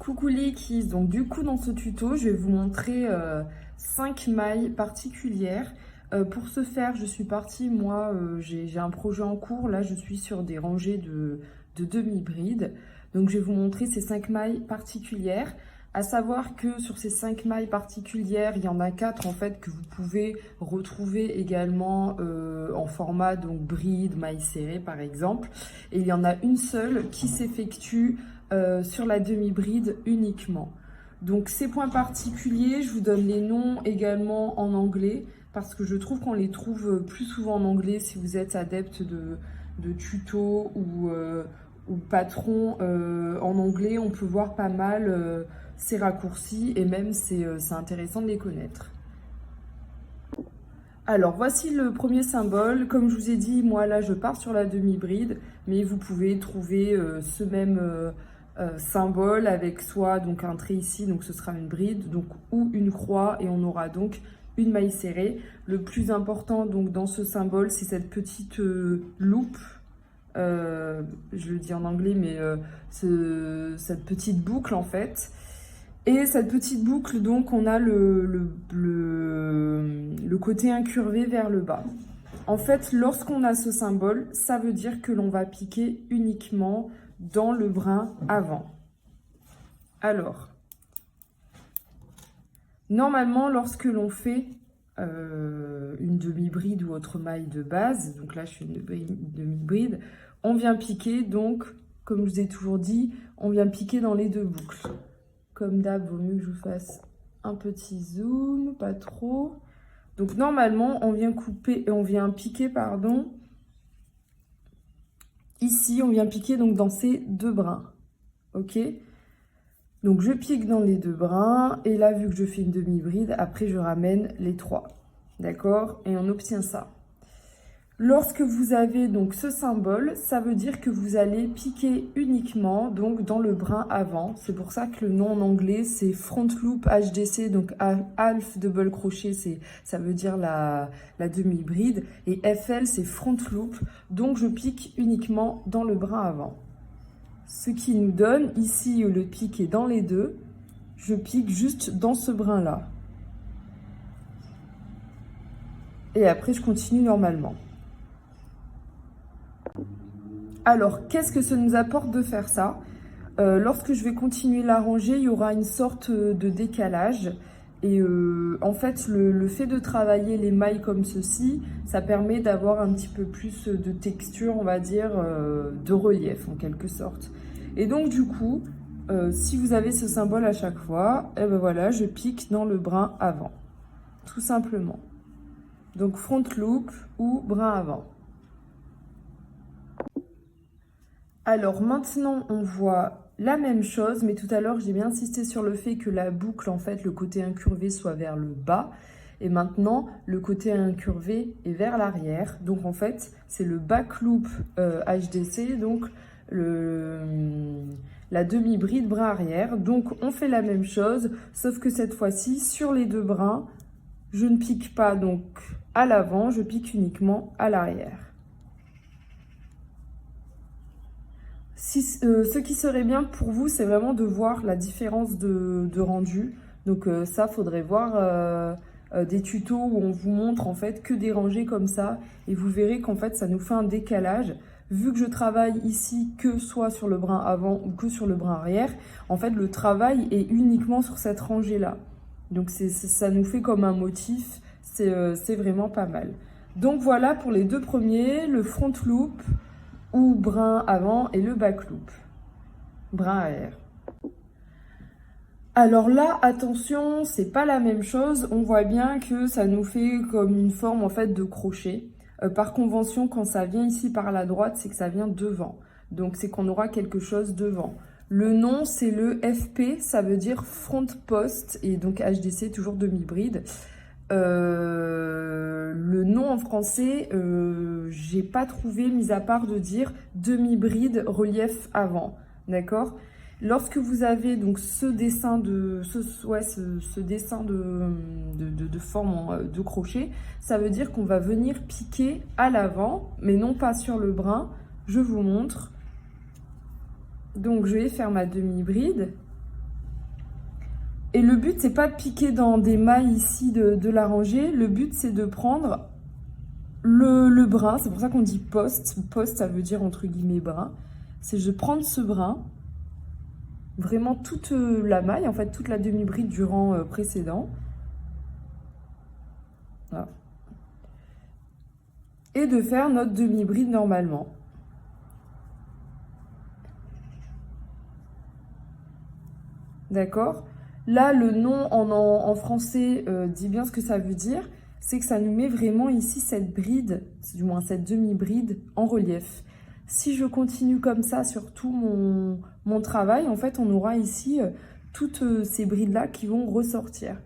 Coucou les kids, donc du coup dans ce tuto je vais vous montrer 5 mailles particulières. Pour ce faire je suis partie, moi j'ai un projet en cours, là je suis sur des rangées de demi-brides. Donc je vais vous montrer ces 5 mailles particulières. À savoir que sur ces 5 mailles particulières, il y en a 4 en fait que vous pouvez retrouver également en format donc bride, maille serrée par exemple. Et il y en a une seule qui s'effectue sur la demi-bride uniquement. Donc ces points particuliers, je vous donne les noms également en anglais parce que je trouve qu'on les trouve plus souvent en anglais si vous êtes adepte de tutos ou patron en anglais. On peut voir pas mal ces raccourcis et même c'est intéressant de les connaître. Alors voici le premier symbole. Comme je vous ai dit, moi là je pars sur la demi-bride, mais vous pouvez trouver ce même symbole avec soit donc un trait ici, donc ce sera une bride, donc ou une croix et on aura donc une maille serrée. Le plus important donc dans ce symbole, c'est cette petite loupe. Je le dis en anglais, mais cette petite boucle en fait. Et cette petite boucle, donc, on a le côté incurvé vers le bas. En fait, lorsqu'on a ce symbole, ça veut dire que l'on va piquer uniquement dans le brin avant. Alors, normalement, lorsque l'on fait une demi-bride ou autre maille de base, donc là, je fais une demi-bride, on vient piquer, donc, comme je vous ai toujours dit, on vient piquer dans les deux boucles. Comme d'hab, vaut mieux que je vous fasse un petit zoom, pas trop. Donc normalement, on vient piquer, pardon. Ici, on vient piquer donc dans ces deux brins. Ok? Donc je pique dans les deux brins et là, vu que je fais une demi-bride, après je ramène les trois. D'accord? Et on obtient ça. Lorsque vous avez donc ce symbole, ça veut dire que vous allez piquer uniquement donc dans le brin avant. C'est pour ça que le nom en anglais c'est front loop HDC, donc half double crochet, ça veut dire la demi-bride, et FL c'est front loop, donc je pique uniquement dans le brin avant. Ce qui nous donne ici le pic est dans les deux, je pique juste dans ce brin là. Et après je continue normalement. Alors, qu'est-ce que ça nous apporte de faire ça? Lorsque je vais continuer la rangée, il y aura une sorte de décalage. Et en fait, le fait de travailler les mailles comme ceci, ça permet d'avoir un petit peu plus de texture, on va dire, de relief en quelque sorte. Et donc, du coup, si vous avez ce symbole à chaque fois, et ben voilà, je pique dans le brin avant, tout simplement. Donc, front loop ou brin avant. Alors maintenant, on voit la même chose, mais tout à l'heure, j'ai bien insisté sur le fait que la boucle, en fait, le côté incurvé soit vers le bas. Et maintenant, le côté incurvé est vers l'arrière. Donc en fait, c'est le back loop HDC, donc la demi-bride brin arrière. Donc on fait la même chose, sauf que cette fois-ci, sur les deux brins, je ne pique pas donc à l'avant, je pique uniquement à l'arrière. Ce qui serait bien pour vous, c'est vraiment de voir la différence de rendu. Donc ça, faudrait voir des tutos où on vous montre en fait que des rangées comme ça. Et vous verrez qu'en fait, ça nous fait un décalage. Vu que je travaille ici que soit sur le brin avant ou que sur le brin arrière, en fait, le travail est uniquement sur cette rangée-là. Donc ça nous fait comme un motif. C'est vraiment pas mal. Donc voilà pour les deux premiers, le front loop ou brin avant et le back loop, brin arrière. Alors là, attention, c'est pas la même chose. On voit bien que ça nous fait comme une forme en fait de crochet. Par convention, quand ça vient ici par la droite, c'est que ça vient devant. Donc c'est qu'on aura quelque chose devant. Le nom, c'est le FP, ça veut dire front post et donc HDC, toujours demi-bride. Le nom en français, j'ai pas trouvé, mis à part de dire demi-bride relief avant, d'accord? Lorsque vous avez donc ce dessin de forme de crochet, ça veut dire qu'on va venir piquer à l'avant, mais non pas sur le brin. Je vous montre. Donc je vais faire ma demi-bride. Et le but, c'est pas de piquer dans des mailles ici de la rangée. Le but, c'est de prendre le brin. C'est pour ça qu'on dit poste. Poste, ça veut dire entre guillemets brin. C'est de prendre ce brin, vraiment toute la maille, en fait, toute la demi-bride du rang précédent. Voilà. Et de faire notre demi-bride normalement. D'accord? Là, le nom en français dit bien ce que ça veut dire. C'est que ça nous met vraiment ici cette bride, du moins cette demi-bride, en relief. Si je continue comme ça sur tout mon travail, en fait, on aura ici toutes ces brides-là qui vont ressortir.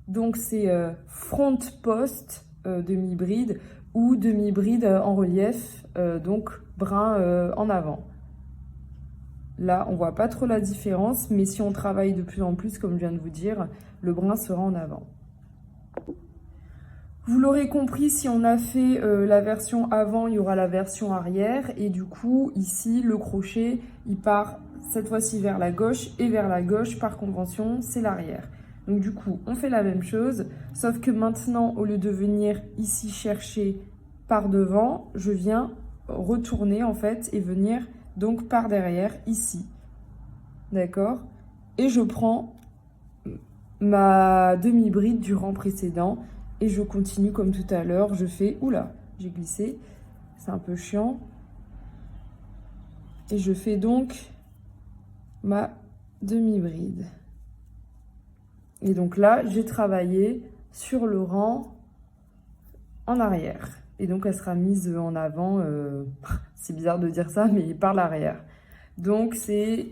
Donc, c'est front post demi-bride ou demi-bride en relief, donc brin en avant. Là, on voit pas trop la différence, mais si on travaille de plus en plus, comme je viens de vous dire, le brin sera en avant. Vous l'aurez compris, si on a fait la version avant, il y aura la version arrière. Et du coup, ici, le crochet, il part cette fois-ci vers la gauche. Et vers la gauche, par convention, c'est l'arrière. Donc du coup, on fait la même chose. Sauf que maintenant, au lieu de venir ici chercher par devant, je viens retourner en fait et venir donc par derrière, ici. D'accord? Et je prends ma demi-bride du rang précédent et je continue comme tout à l'heure. Je fais... Oula, j'ai glissé. C'est un peu chiant. Et je fais donc ma demi-bride. Et donc là, j'ai travaillé sur le rang en arrière. Et donc, elle sera mise en avant. C'est bizarre de dire ça, mais par l'arrière. Donc, c'est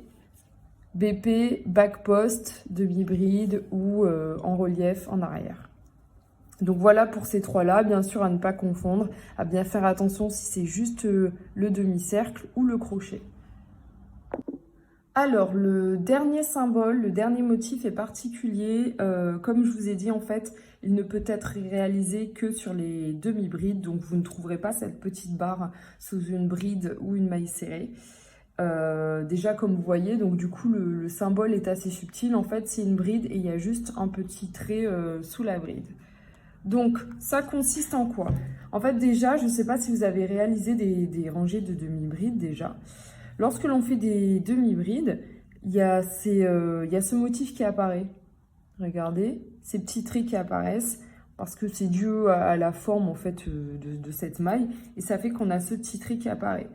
BP, back post, demi-bride ou en relief en arrière. Donc, voilà pour ces trois-là. Bien sûr, à ne pas confondre, à bien faire attention si c'est juste le demi-cercle ou le crochet. Alors, le dernier symbole, le dernier motif est particulier. Comme je vous ai dit, en fait, il ne peut être réalisé que sur les demi-brides. Donc, vous ne trouverez pas cette petite barre sous une bride ou une maille serrée. Déjà, comme vous voyez, donc du coup, le symbole est assez subtil. En fait, c'est une bride et il y a juste un petit trait sous la bride. Donc, ça consiste en quoi? En fait, déjà, je ne sais pas si vous avez réalisé des rangées de demi-brides déjà. Lorsque l'on fait des demi-brides, il y a ce motif qui apparaît. Regardez, ces petits traits qui apparaissent parce que c'est dû à la forme en fait de cette maille et ça fait qu'on a ce petit trait qui apparaît.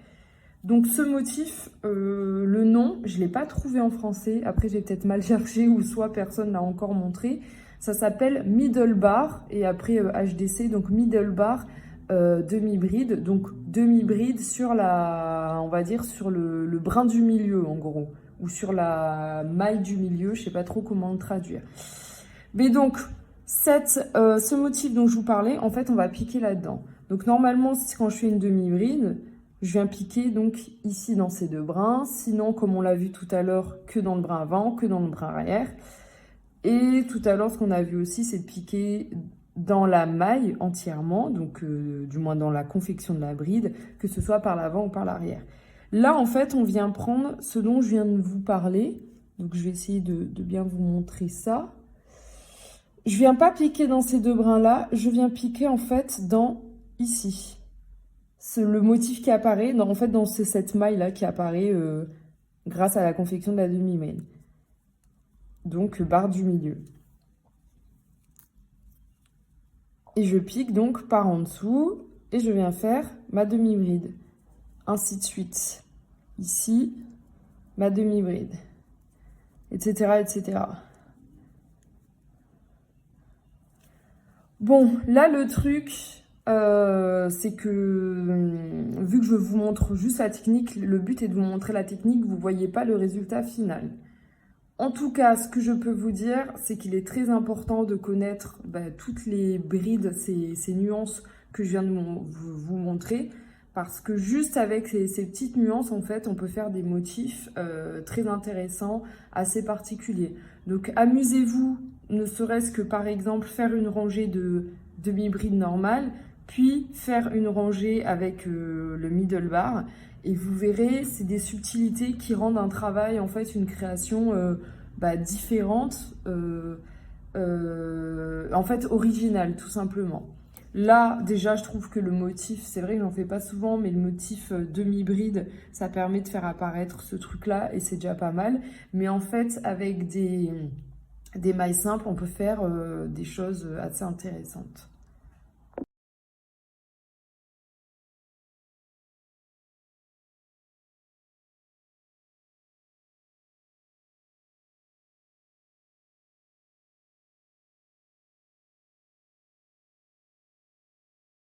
Donc ce motif, le nom, je ne l'ai pas trouvé en français. Après, j'ai peut-être mal cherché ou soit personne ne l'a encore montré. Ça s'appelle middle bar et après HDC, donc middle bar demi-bride. Donc demi-bride sur on va dire sur le brin du milieu en gros. Ou sur la maille du milieu, je ne sais pas trop comment le traduire. Mais donc, ce motif dont je vous parlais, en fait, on va piquer là-dedans. Donc normalement, quand je fais une demi-bride, je viens piquer donc ici dans ces deux brins. Sinon, comme on l'a vu tout à l'heure, que dans le brin avant, que dans le brin arrière. Et tout à l'heure, ce qu'on a vu aussi, c'est de piquer dans la maille entièrement, donc du moins dans la confection de la bride, que ce soit par l'avant ou par l'arrière. Là, en fait, on vient prendre ce dont je viens de vous parler. Donc, je vais essayer de bien vous montrer ça. Je viens pas piquer dans ces deux brins-là, je viens piquer en fait dans ici. C'est le motif qui apparaît, en fait, dans cette maille-là qui apparaît grâce à la confection de la demi-maille. Donc, barre du milieu. Et je pique donc par en dessous et je viens faire ma demi-bride. Ainsi de suite. Ici, ma demi-bride. Etc., etc. Bon, là, le truc, c'est que, vu que je vous montre juste la technique, le but est de vous montrer la technique, vous ne voyez pas le résultat final. En tout cas, ce que je peux vous dire, c'est qu'il est très important de connaître toutes les brides, ces nuances que je viens de vous montrer, parce que juste avec ces petites nuances, en fait, on peut faire des motifs très intéressants, assez particuliers. Donc, amusez-vous, ne serait-ce que, par exemple, faire une rangée de demi-bride normale, puis faire une rangée avec le middle bar. Et vous verrez, c'est des subtilités qui rendent un travail, en fait, une création différentes, en fait originales tout simplement. Là, déjà, je trouve que le motif, c'est vrai que j'en fais pas souvent, mais le motif demi-bride, ça permet de faire apparaître ce truc-là et c'est déjà pas mal. Mais en fait, avec des mailles simples, on peut faire des choses assez intéressantes.